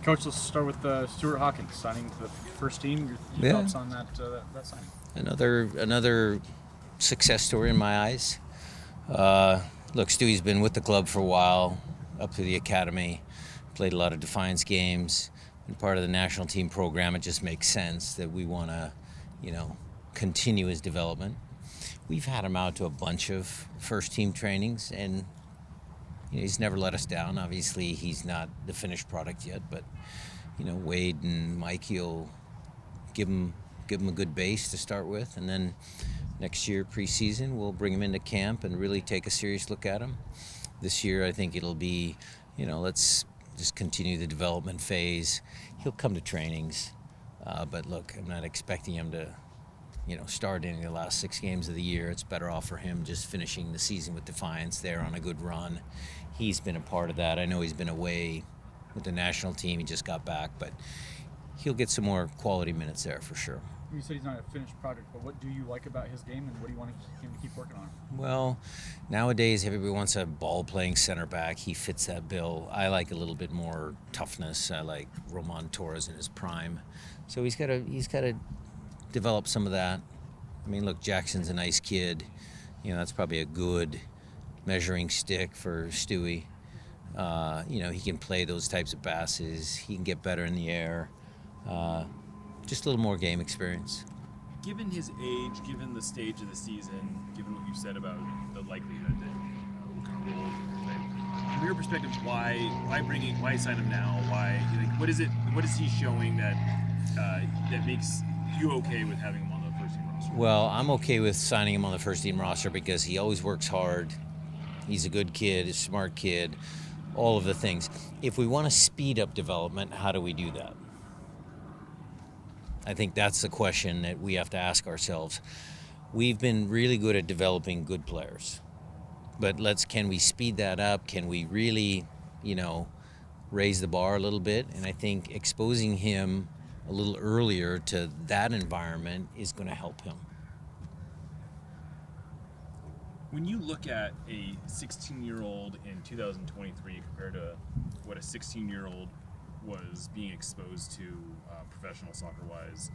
Coach, let's start with Stuart Hawkins signing to the first team. Your thoughts on that signing? Another success story in my eyes. Look, Stewie's been with the club for a while, up through the academy, played a lot of Defiance games, and part of the national team program. It just makes sense that we want to, continue his development. We've had him out to a bunch of first team trainings, and he's never let us down. Obviously, he's not the finished product yet, but Wade and Mikey will give him a good base to start with, and then next year preseason we'll bring him into camp and really take a serious look at him. This year I think it'll be, let's just continue the development phase. He'll come to trainings, but look, I'm not expecting him to start in the last 6 games of the year. It's better off for him just finishing the season with Defiance there on a good run. He's been a part of that. I know he's been away with the national team. He just got back, but he'll get some more quality minutes there for sure. You said he's not a finished product, but what do you like about his game, and what do you want him to keep working on? Well, nowadays everybody wants a ball-playing center back. He fits that bill. I like a little bit more toughness. I like Roman Torres in his prime. So he's got to develop some of that. I mean, look, Jackson's a nice kid. That's probably a good measuring stick for Stewie. He can play those types of passes. He can get better in the air. Just a little more game experience. Given his age, given the stage of the season, given what you said about the likelihood that what kind of role he can play, from your perspective, why sign him now? What is he showing that makes you okay with having him on the first team roster? Well, I'm okay with signing him on the first team roster because he always works hard. He's a good kid, a smart kid, all of the things. If we want to speed up development, how do we do that? I think that's the question that we have to ask ourselves. We've been really good at developing good players, but can we speed that up? Can we really, raise the bar a little bit? And I think exposing him a little earlier to that environment is going to help him. When you look at a 16-year-old in 2023 compared to what a 16-year-old was being exposed to professional soccer-wise,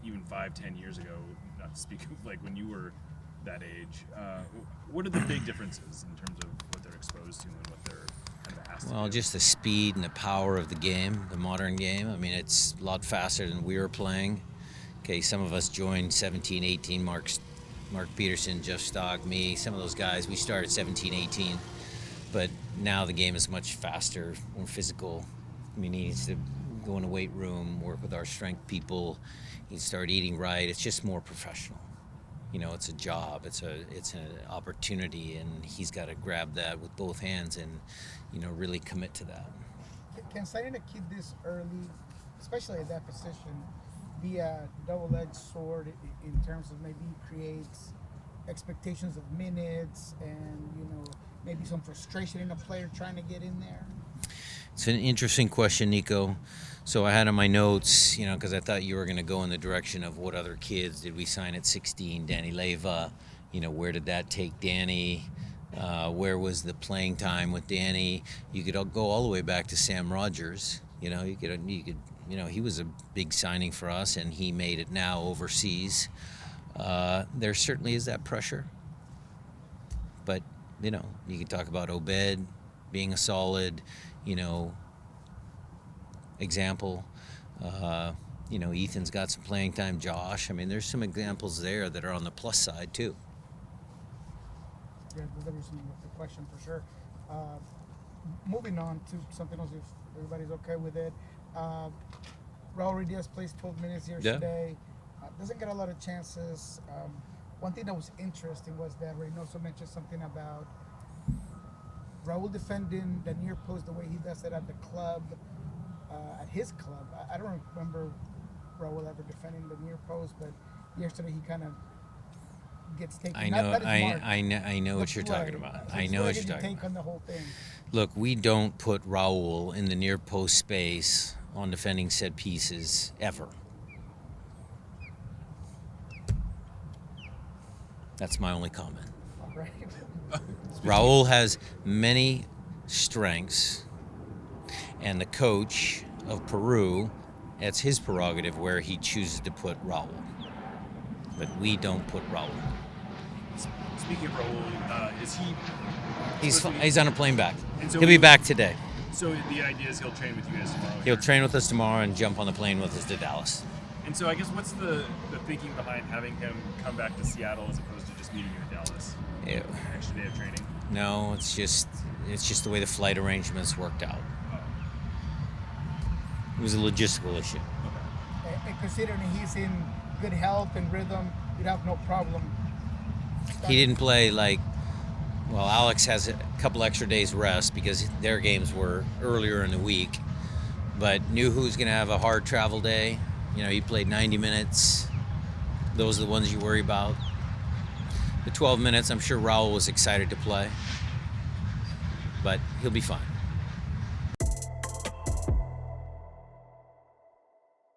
even 5-10 years ago, not to speak of like when you were that age, what are the big differences in terms of what they're exposed to and what they're kind of asked to do? Well, just the speed and the power of the game, the modern game. I mean, it's a lot faster than we were playing. Okay, some of us joined 17, 18, Mark Peterson, Jeff Stock, me, some of those guys, we started 17, 18. But now the game is much faster, more physical. I mean, he needs to go in a weight room, work with our strength people. He needs to start eating right. It's just more professional. It's a job. It's an opportunity, and he's got to grab that with both hands and, really commit to that. Can signing a kid this early, especially at that position, be a double-edged sword in terms of maybe creates expectations of minutes and, maybe some frustration in a player trying to get in there? It's an interesting question, Nico. So I had on my notes, because I thought you were going to go in the direction of what other kids did we sign at 16? Danny Leyva, where did that take Danny? Where was the playing time with Danny? You could go all the way back to Sam Rogers. You could, he was a big signing for us, and he made it now overseas. There certainly is that pressure. But, you could talk about Obed being a solid, example. Ethan's got some playing time. Josh. I mean, there's some examples there that are on the plus side too. Yeah, that was the question for sure. Moving on to something else, if everybody's okay with it. Raul Ruidiaz plays 12 minutes yesterday. Doesn't get a lot of chances. One thing that was interesting was that Reynoso mentioned something about Raul defending the near post the way he does it at the club, at his club. I don't remember Raul ever defending the near post, but yesterday he kind of gets taken. I know what you're talking about. So I know what you're talking about. On the whole thing. Look, we don't put Raul in the near post space on defending set pieces ever. That's my only comment. All right. Raul has many strengths, and the coach of Peru, that's his prerogative where he chooses to put Raul. But we don't put Raul. Speaking of Raul, is he? He's on a plane back. And so He'll be back today. So the idea is he'll train with you guys tomorrow. He'll train with us tomorrow and jump on the plane with us to Dallas. And so I guess what's the thinking behind having him come back to Seattle as opposed to just meeting you in Dallas? Yeah. An extra day of training. No, it's just the way the flight arrangements worked out. It was a logistical issue. And considering he's in good health and rhythm, you'd have no problem. He didn't play well, Alex has a couple extra days rest because their games were earlier in the week, but knew who was going to have a hard travel day. You know, he played 90 minutes. Those are the ones you worry about. The 12 minutes, I'm sure Raul was excited to play, but he'll be fine.